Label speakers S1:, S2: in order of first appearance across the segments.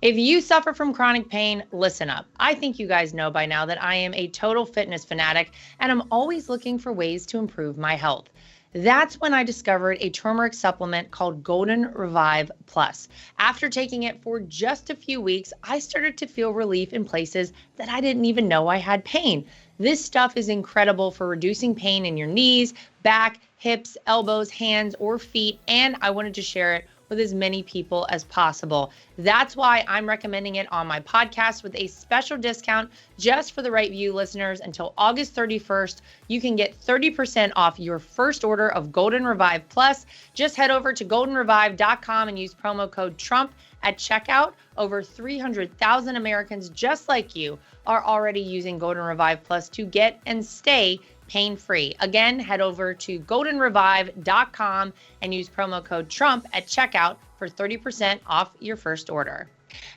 S1: If you suffer from chronic pain, listen up. I think you guys know by now that I am a total fitness fanatic and I'm always looking for ways to improve my health. That's when I discovered a turmeric supplement called Golden Revive Plus. After taking it for just a few weeks, I started to feel relief in places that I didn't even know I had pain. This stuff is incredible for reducing pain in your knees, back, hips, elbows, hands, or feet, and I wanted to share it with as many people as possible. That's why I'm recommending it on my podcast with a special discount just for the Right View listeners until August 31st. You can get 30% off your first order of Golden Revive Plus. Just head over to goldenrevive.com and use promo code Trump at checkout. Over 300,000 Americans just like you are already using Golden Revive Plus to get and stay pain-free. Again, head over to goldenrevive.com and use promo code Trump at checkout for 30% off your first order.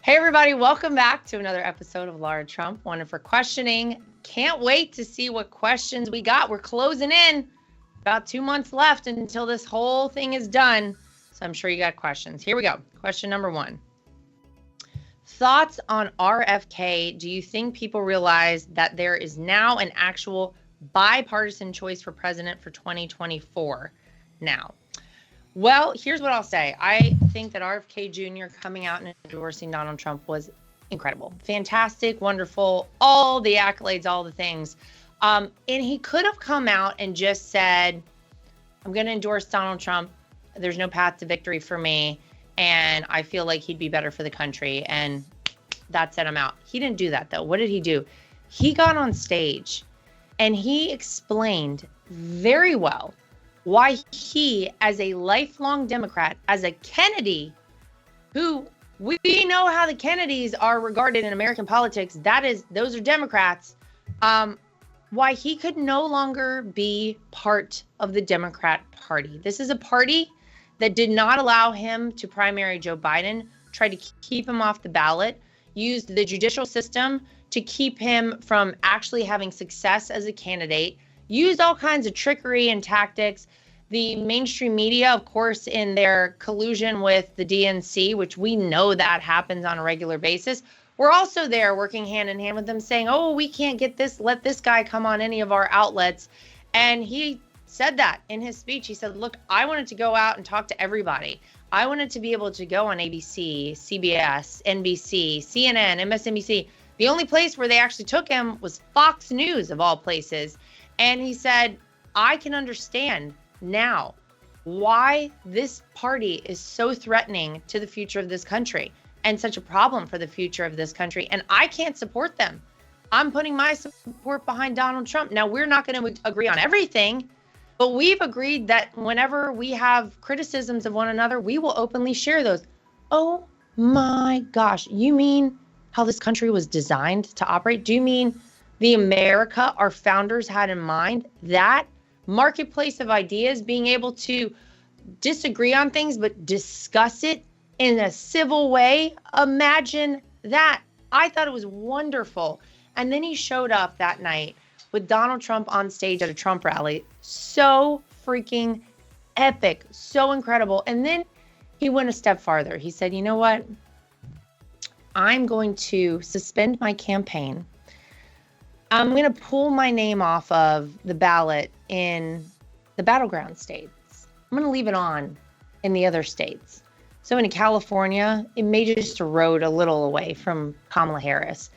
S1: Hey everybody, welcome back to another episode of Lara Trump, Wanted for Questioning. Can't wait to see what questions we got. We're closing in, about 2 months left until this whole thing is done. So I'm sure you got questions. Here we go. Question number 1. Thoughts on RFK? Do you think people realize that there is now an actual bipartisan choice for president for 2024 now? Well, here's what I'll say. I think that RFK Jr. coming out and endorsing Donald Trump was incredible, fantastic, wonderful, all the accolades, all the things. And he could have come out and just said, I'm going to endorse Donald Trump. There's no path to victory for me. And I feel like he'd be better for the country. And that said, I'm out. He didn't do that, though. What did he do? He got on stage and he explained very well why he, as a lifelong Democrat, as a Kennedy, who we know how the Kennedys are regarded in American politics, those are Democrats, why he could no longer be part of the Democrat Party. This is a party that did not allow him to primary Joe Biden, tried to keep him off the ballot, used the judicial system to keep him from actually having success as a candidate, used all kinds of trickery and tactics. The mainstream media, of course, in their collusion with the DNC, which we know that happens on a regular basis, we're also there working hand in hand with them saying, oh, we can't get this, let this guy come on any of our outlets. And he said that in his speech. He said, look, I wanted to go out and talk to everybody. I wanted to be able to go on ABC, CBS, NBC, CNN, MSNBC. The only place where they actually took him was Fox News, of all places. And he said, I can understand now why this party is so threatening to the future of this country and such a problem for the future of this country. And I can't support them. I'm putting my support behind Donald Trump. Now, we're not going to agree on everything, but we've agreed that whenever we have criticisms of one another, we will openly share those. Oh my gosh, you mean how this country was designed to operate? Do you mean the America our founders had in mind? That marketplace of ideas, being able to disagree on things, but discuss it in a civil way. Imagine that. I thought it was wonderful. And then he showed up that night with Donald Trump on stage at a Trump rally. So freaking epic, so incredible. And then he went a step farther. He said, you know what? I'm going to suspend my campaign. I'm going to pull my name off of the ballot in the battleground states. I'm going to leave it on in the other states. So in California, it may just erode a little away from Kamala Harris.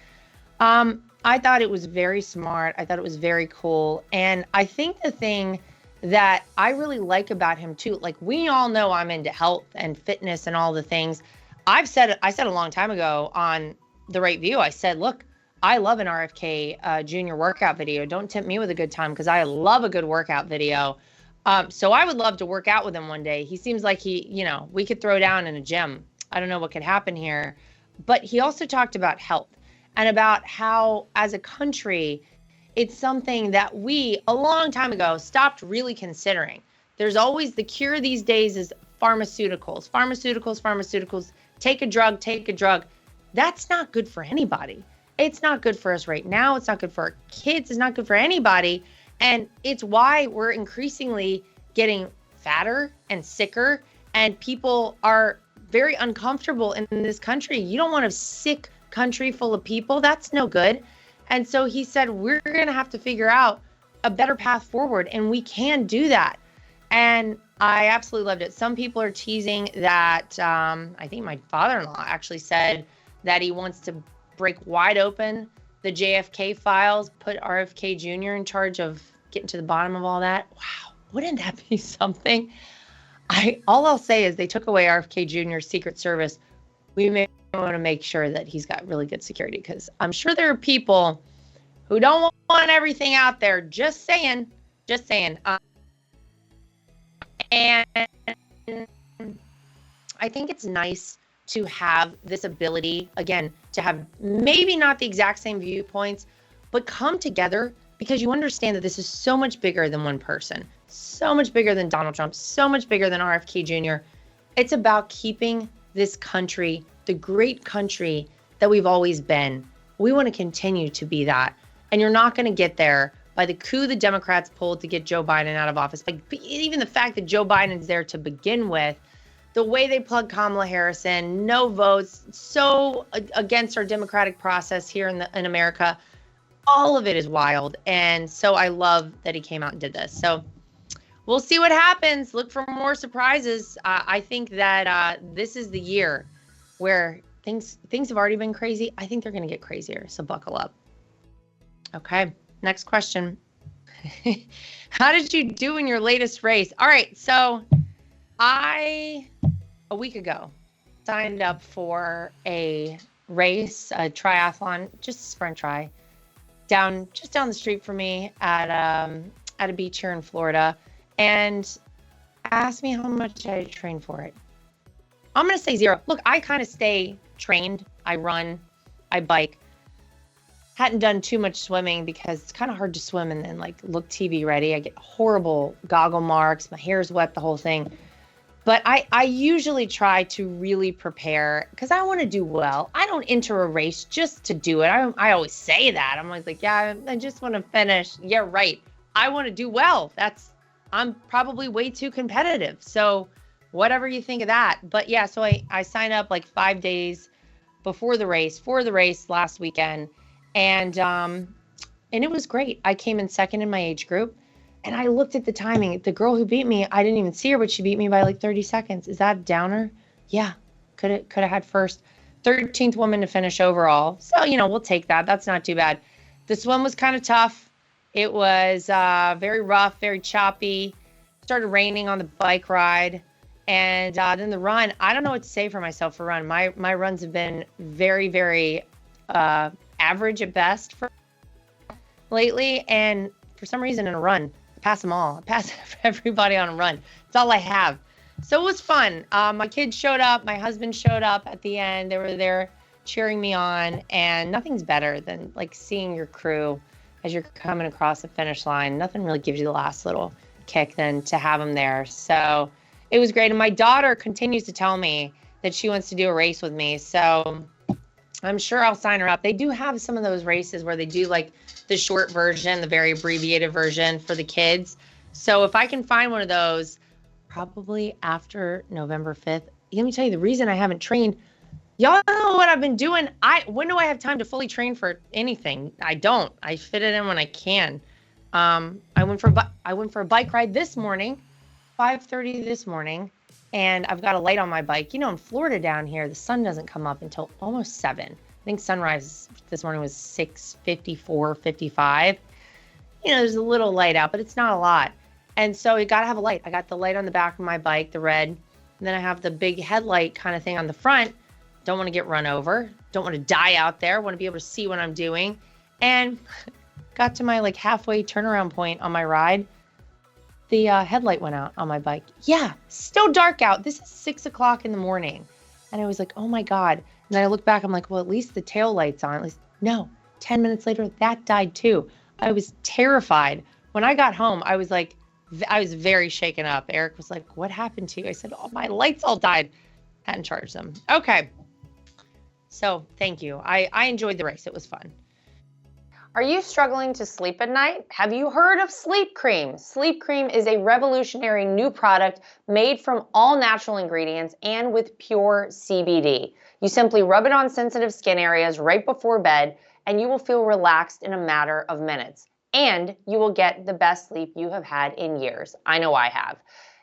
S1: I thought it was very smart. I thought it was very cool. And I think the thing that I really like about him too, like we all know I'm into health and fitness and all the things. I said a long time ago on The Right View, I said, look, I love an RFK Jr. workout video. Don't tempt me with a good time because I love a good workout video. So I would love to work out with him one day. He seems like we could throw down in a gym. I don't know what could happen here. But he also talked about health and about how, as a country, it's something that we, a long time ago, stopped really considering. There's always the cure these days is pharmaceuticals. Take a drug. That's not good for anybody. It's not good for us right now. It's not good for our kids. It's not good for anybody. And it's why we're increasingly getting fatter and sicker, and people are very uncomfortable in this country. You don't want a sick country full of people. That's no good. And so he said, we're going to have to figure out a better path forward, and we can do that. And I absolutely loved it. Some people are teasing that I think my father-in-law actually said that he wants to break wide open the JFK files, put RFK Jr. in charge of getting to the bottom of all that. Wow, wouldn't that be something? All I'll say is they took away RFK Jr.'s Secret Service. We may want to make sure that he's got really good security, because I'm sure there are people who don't want everything out there. Just saying. And I think it's nice to have this ability, again, to have maybe not the exact same viewpoints, but come together, because you understand that this is so much bigger than one person, so much bigger than Donald Trump, so much bigger than RFK Jr. It's about keeping this country, the great country that we've always been. We want to continue to be that. And you're not going to get there by the coup the Democrats pulled to get Joe Biden out of office. Like, even the fact that Joe Biden's there to begin with, the way they plug Kamala Harris in, no votes, so against our democratic process here in America, all of it is wild. And so I love that he came out and did this. So we'll see what happens. Look for more surprises. I think that this is the year where things have already been crazy. I think they're going to get crazier. So buckle up. Okay, next question. How did you do in your latest race? All right, so a week ago, signed up for a race, a triathlon, just a sprint tri, just down the street from me at a beach here in Florida, and asked me how much I trained for it. I'm going to say zero. Look, I kind of stay trained. I run, I bike. Hadn't done too much swimming because it's kind of hard to swim and then like look TV ready. I get horrible goggle marks. My hair's wet, the whole thing. But I usually try to really prepare because I want to do well. I don't enter a race just to do it. I always say that. I'm always like, yeah, I just want to finish. Yeah, right. I want to do well. I'm probably way too competitive. So whatever you think of that. But yeah, so I signed up like 5 days before the race, for the race last weekend. And it was great. I came in second in my age group, and I looked at the timing. The girl who beat me, I didn't even see her, but she beat me by like 30 seconds. Is that a downer? Yeah, could have had first. 13th woman to finish overall. So, we'll take that. That's not too bad. The swim was kind of tough. It was very rough, very choppy. Started raining on the bike ride. And then the run, I don't know what to say for myself for run. My runs have been very, very average at best for lately, and for some reason in a run, I pass them all. I pass everybody on a run. That's all I have. So it was fun. My kids showed up. My husband showed up at the end. They were there cheering me on, and nothing's better than like seeing your crew as you're coming across the finish line. Nothing really gives you the last little kick than to have them there. So it was great. And my daughter continues to tell me that she wants to do a race with me. So I'm sure I'll sign her up. They do have some of those races where they do like the short version, the very abbreviated version for the kids. So if I can find one of those, probably after November 5th. Let me tell you the reason I haven't trained. Y'all know what I've been doing. When do I have time to fully train for anything? I don't. I fit it in when I can. I went for a bike ride this morning, 5:30 this morning. And I've got a light on my bike. In Florida down here, the sun doesn't come up until almost 7. I think sunrise this morning was 6:54, 55. There's a little light out, but it's not a lot. And so you got to have a light. I got the light on the back of my bike, the red. And then I have the big headlight kind of thing on the front. Don't want to get run over. Don't want to die out there. Want to be able to see what I'm doing. And got to my like halfway turnaround point on my ride. The headlight went out on my bike. Yeah, still dark out. This is 6 o'clock in the morning. And I was like, oh my God. And then I look back, I'm like, well, at least the tail light's on. At least, no, 10 minutes later, that died too. I was terrified. When I got home, I was very shaken up. Eric was like, what happened to you? I said, oh, my lights all died. Hadn't charged them. Okay. So thank you. I enjoyed the race. It was fun. Are you struggling to sleep at night? Have you heard of Sleep Cream? Sleep Cream is a revolutionary new product made from all natural ingredients and with pure CBD. You simply rub it on sensitive skin areas right before bed, and you will feel relaxed in a matter of minutes. And you will get the best sleep you have had in years. I know I have.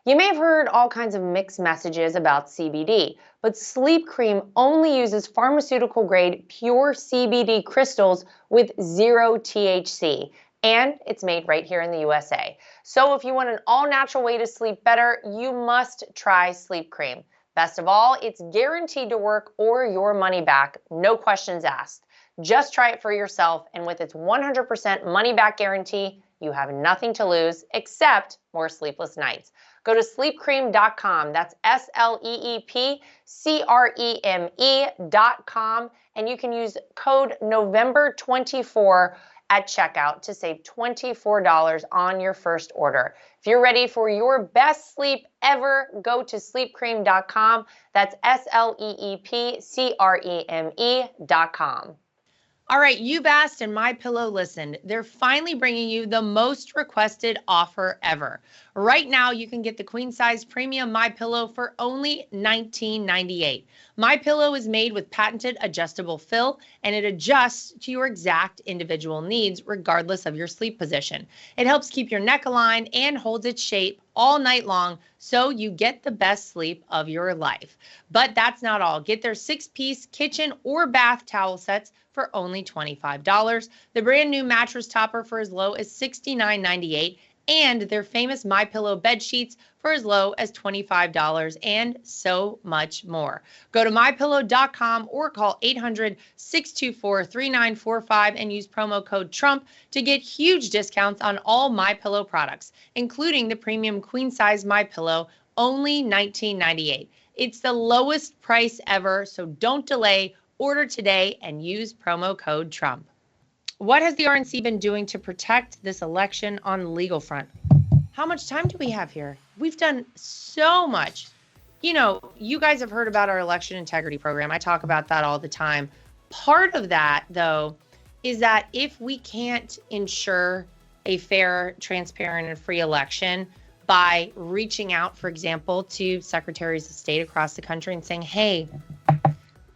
S1: You may have heard all kinds of mixed messages about CBD, but Sleep Cream only uses pharmaceutical-grade pure CBD crystals with 0 THC, and it's made right here in the USA. So if you want an all-natural way to sleep better, you must try Sleep Cream. Best of all, it's guaranteed to work or your money back, no questions asked. Just try it for yourself, and with its 100% money-back guarantee, you have nothing to lose except more sleepless nights. Go to sleepcreme.com. That's SLEEPCREME.com. And you can use code November24 at checkout to save $24 on your first order. If you're ready for your best sleep ever, go to sleepcreme.com. That's SLEEPCREME.com. All right, you've asked and MyPillow listened. They're finally bringing you the most requested offer ever. Right now, you can get the queen size premium MyPillow for only $19.98. MyPillow is made with patented adjustable fill, and it adjusts to your exact individual needs regardless of your sleep position. It helps keep your neck aligned and holds its shape all night long, so you get the best sleep of your life. But that's not all. Get their 6-piece kitchen or bath towel sets for only $25. The brand new mattress topper for as low as $69.98, and their famous MyPillow bed sheets for as low as $25, and so much more. Go to mypillow.com or call 800-624-3945 and use promo code TRUMP to get huge discounts on all MyPillow products, including the premium queen size MyPillow, only $19.98. It's the lowest price ever, so don't delay. Order today and use promo code TRUMP. What has the RNC been doing to protect this election on the legal front? How much time do we have here? We've done so much. You know, you guys have heard about our election integrity program. I talk about that all the time. Part of that, though, is that if we can't ensure a fair, transparent, and free election by reaching out, for example, to secretaries of state across the country and saying, hey,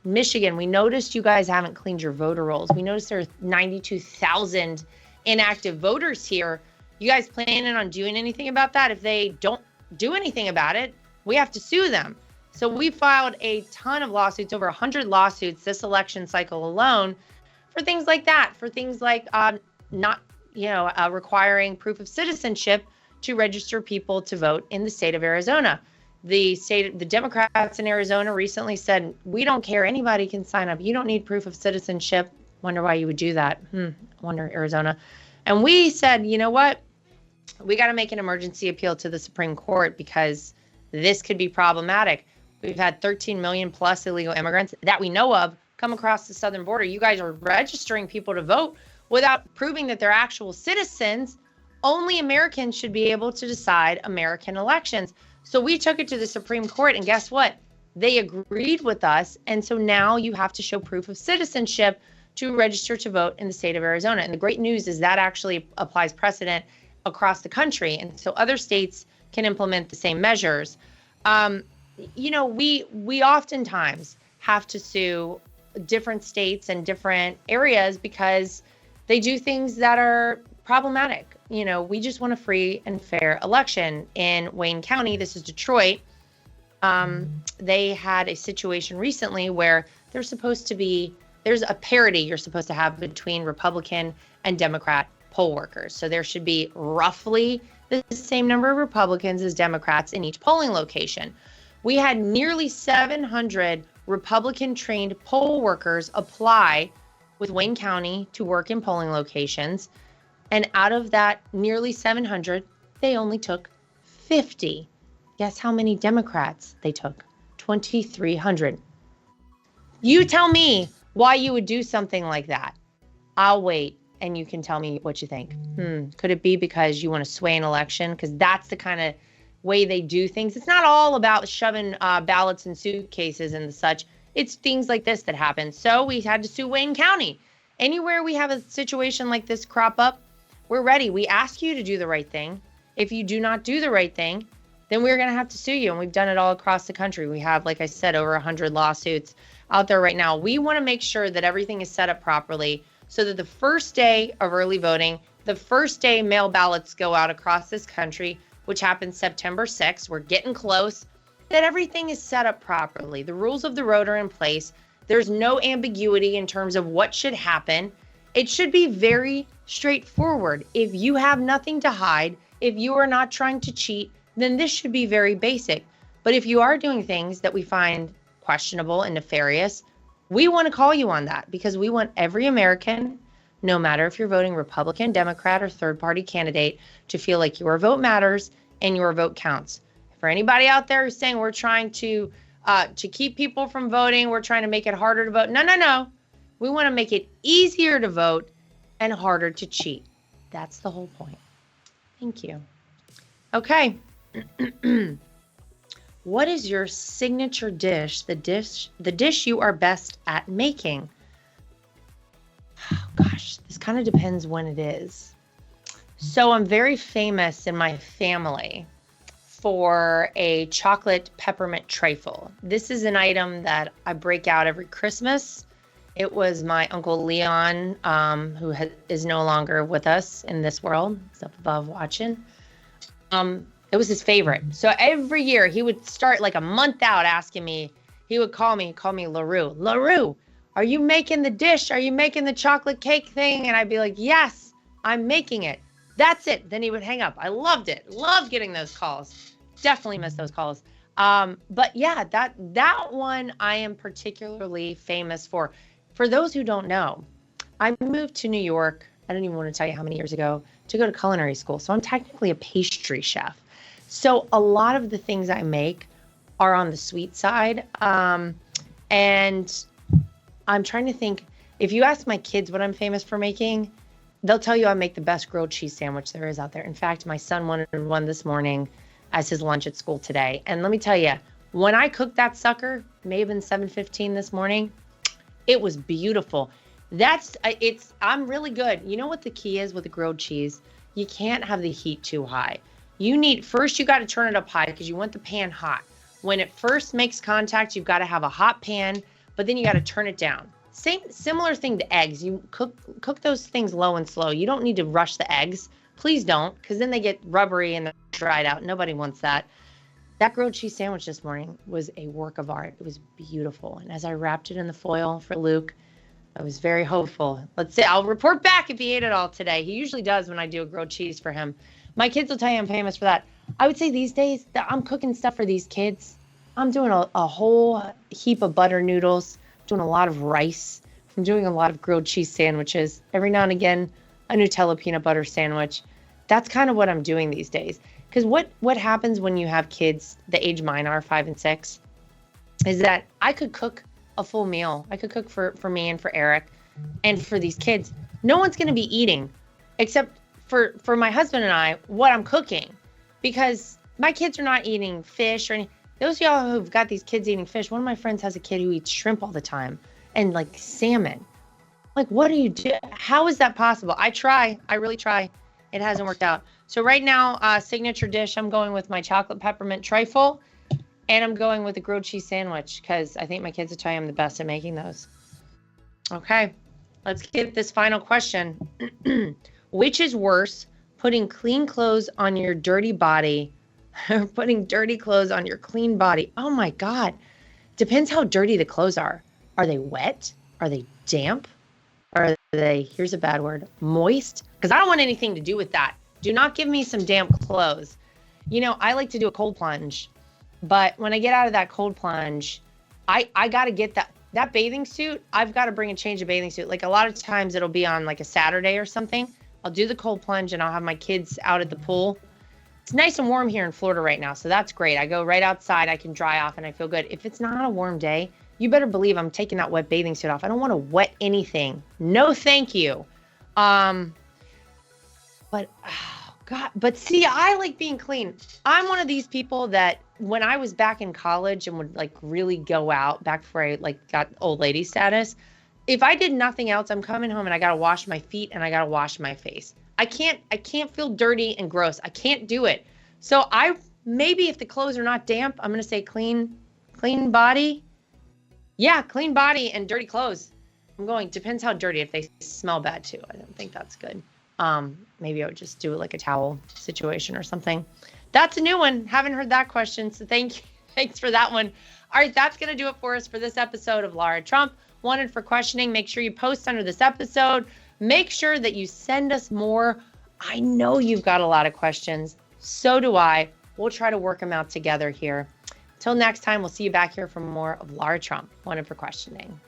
S1: Michigan, we noticed you guys haven't cleaned your voter rolls. We noticed there are 92,000 inactive voters here. You guys planning on doing anything about that? If they don't do anything about it, we have to sue them. So we filed a ton of lawsuits, over 100 lawsuits this election cycle alone for things like that, for things like not, requiring proof of citizenship to register people to vote in the state of Arizona. The Democrats in Arizona recently said, we don't care. Anybody can sign up. You don't need proof of citizenship. Wonder why you would do that. Wonder, Arizona. And we said, you know what? We got to make an emergency appeal to the Supreme Court because this could be problematic. We've had 13 million plus illegal immigrants that we know of come across the southern border. You guys are registering people to vote without proving that they're actual citizens. Only Americans should be able to decide American elections. So we took it to the Supreme Court, and guess what? They agreed with us. And so now you have to show proof of citizenship to register to vote in the state of Arizona. And the great news is that actually applies precedent across the country. And so other states can implement the same measures. We oftentimes have to sue different states and different areas because they do things that are problematic. We just want a free and fair election. In Wayne County, this is Detroit, they had a situation recently where there's a parity you're supposed to have between Republican and Democrat poll workers. So there should be roughly the same number of Republicans as Democrats in each polling location. We had nearly 700 Republican-trained poll workers apply with Wayne County to work in polling locations. And out of that nearly 700, they only took 50. Guess how many Democrats they took? 2,300. You tell me why you would do something like that. I'll wait, and you can tell me what you think. Could it be because you want to sway an election? Because that's the kind of way they do things. It's not all about shoving ballots in suitcases and such. It's things like this that happen. So we had to sue Wayne County. Anywhere we have a situation like this crop up, we're ready. We ask you to do the right thing. If you do not do the right thing, then we're going to have to sue you. And we've done it all across the country. We have, like I said, over 100 lawsuits out there right now. We want to make sure that everything is set up properly so that the first day of early voting, the first day mail ballots go out across this country, which happens September 6th, we're getting close, that everything is set up properly. The rules of the road are in place. There's no ambiguity in terms of what should happen. It should be very straightforward. If you have nothing to hide, if you are not trying to cheat, then this should be very basic. But if you are doing things that we find questionable and nefarious, we want to call you on that because we want every American, no matter if you're voting Republican, Democrat, or third-party candidate, to feel like your vote matters and your vote counts. For anybody out there who's saying we're trying to keep people from voting, we're trying to make it harder to vote. No. We want to make it easier to vote and harder to cheat. That's the whole point. Thank you. Okay. What is your signature dish, the dish you are best at making? Oh, gosh, this kind of depends when it is. So I'm very famous in my family for a chocolate peppermint trifle. This is an item that I break out every Christmas. It was my Uncle Leon, who is no longer with us in this world. He's up above watching. It was his favorite. So every year he would start like a month out asking me, he would call me LaRue. LaRue, are you making the dish? Are you making the chocolate cake thing? And I'd be like, yes, I'm making it. That's it. Then he would hang up. I loved it. Loved getting those calls. Definitely miss those calls. But yeah, that one I am particularly famous for. For those who don't know, I moved to New York, I don't even want to tell you how many years ago, to go to culinary school. So I'm technically a pastry chef. So a lot of the things I make are on the sweet side. And I'm trying to think, if you ask my kids what I'm famous for making, they'll tell you I make the best grilled cheese sandwich there is out there. In fact, my son wanted one this morning as his lunch at school today. And let me tell you, when I cooked that sucker, may have been 7:15 this morning, it was beautiful. I'm really good. You know what the key is with the grilled cheese? You can't have the heat too high. First you got to turn it up high because you want the pan hot. When it first makes contact, you've got to have a hot pan, but then you got to turn it down. Similar thing to eggs. You cook those things low and slow. You don't need to rush the eggs. Please don't, because then they get rubbery and they're dried out. Nobody wants that. That grilled cheese sandwich this morning was a work of art. It was beautiful. And as I wrapped it in the foil for Luke, I was very hopeful. Let's see. I'll report back if he ate it all today. He usually does when I do a grilled cheese for him. My kids will tell you I'm famous for that. I would say these days that I'm cooking stuff for these kids. I'm doing a whole heap of butter noodles, doing a lot of rice. I'm doing a lot of grilled cheese sandwiches. Every now and again, a Nutella peanut butter sandwich. That's kind of what I'm doing these days. Because what happens when you have kids, the age mine are 5 and 6, is that I could cook a full meal. I could cook for me and for Eric and for these kids. No one's going to be eating except for my husband and I what I'm cooking, because my kids are not eating fish or any. Those of y'all who've got these kids eating fish, one of my friends has a kid who eats shrimp all the time and like salmon. Like, what do you do? How is that possible? I really try. It hasn't worked out. So right now, signature dish, I'm going with my chocolate peppermint trifle, and I'm going with a grilled cheese sandwich because I think my kids will tell you I'm the best at making those. Okay, let's get this final question. Which is worse, putting clean clothes on your dirty body or putting dirty clothes on your clean body? Oh my God. Depends how dirty the clothes are. Are they wet? Are they damp? Are they, here's a bad word, moist? Because I don't want anything to do with that. Do not give me some damp clothes. You know, I like to do a cold plunge, but when I get out of that cold plunge, I got to get that bathing suit. I've got to bring a change of bathing suit. Like a lot of times it'll be on like a Saturday or something. I'll do the cold plunge and I'll have my kids out at the pool. It's nice and warm here in Florida right now, so that's great. I go right outside, I can dry off and I feel good. If it's not a warm day, you better believe I'm taking that wet bathing suit off. I don't want to wet anything. No, thank you. But, oh God, but see, I like being clean. I'm one of these people that when I was back in college and would like really go out back before I like got old lady status, if I did nothing else, I'm coming home and I got to wash my feet and I got to wash my face. I can't feel dirty and gross. I can't do it. So maybe if the clothes are not damp, I'm going to say clean body. Yeah, clean body and dirty clothes. Depends how dirty. If they smell bad too, I don't think that's good. Maybe I would just do it like a towel situation or something. That's a new one. Haven't heard that question. So thanks for that one. All right, that's going to do it for us for this episode of Lara Trump Wanted for Questioning. Make sure you post under this episode. Make sure that you send us more. I know you've got a lot of questions. So do I. We'll try to work them out together here. Till next time, we'll see you back here for more of Lara Trump Wanted for Questioning.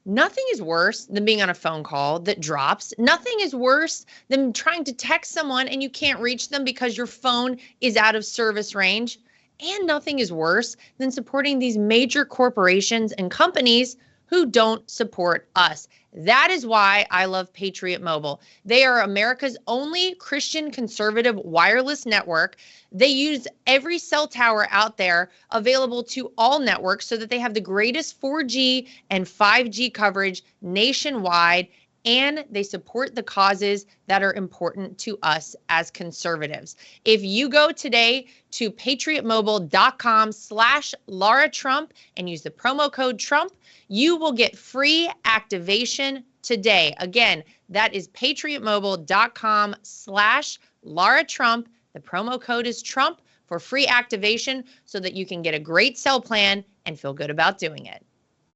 S1: Nothing is worse than being on a phone call that drops. Nothing is worse than trying to text someone and you can't reach them because your phone is out of service range. And nothing is worse than supporting these major corporations and companies who don't support us. That is why I love Patriot Mobile. They are America's only Christian conservative wireless network. They use every cell tower out there available to all networks so that they have the greatest 4G and 5G coverage nationwide, and they support the causes that are important to us as conservatives. If you go today to patriotmobile.com/Lara Trump and use the promo code Trump, you will get free activation today. Again, that is patriotmobile.com/Lara Trump. The promo code is Trump for free activation so that you can get a great cell plan and feel good about doing it.